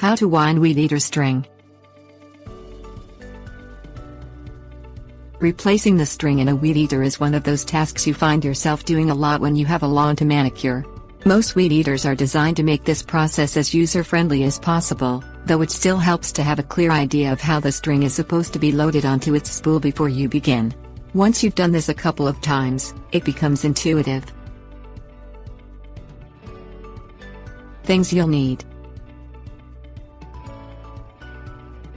How to wind weed eater string. Replacing the string in a weed eater is one of those tasks you find yourself doing a lot when you have a lawn to manicure. Most weed eaters are designed to make this process as user-friendly as possible, though it still helps to have a clear idea of how the string is supposed to be loaded onto its spool before you begin. Once you've done this a couple of times, it becomes intuitive. Things you'll need: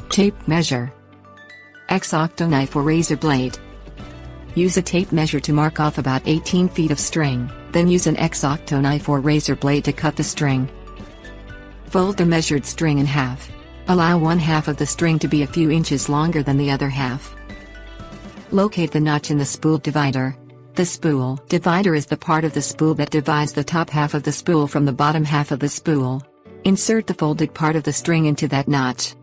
tape measure, X-Acto knife or razor blade. Use a tape measure to mark off about 18 feet of string, then use an X-Acto knife or razor blade to cut the string. Fold the measured string in half. Allow one half of the string to be a few inches longer than the other half. Locate the notch in the spool divider. The spool divider is the part of the spool that divides the top half of the spool from the bottom half of the spool. Insert the folded part of the string into that notch.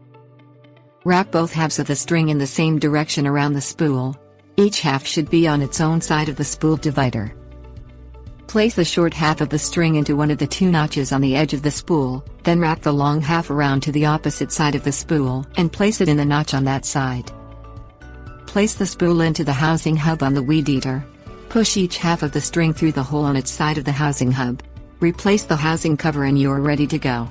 Wrap both halves of the string in the same direction around the spool. Each half should be on its own side of the spool divider. Place the short half of the string into one of the two notches on the edge of the spool, then wrap the long half around to the opposite side of the spool and place it in the notch on that side. Place the spool into the housing hub on the weed eater. Push each half of the string through the hole on its side of the housing hub. Replace the housing cover and you're ready to go.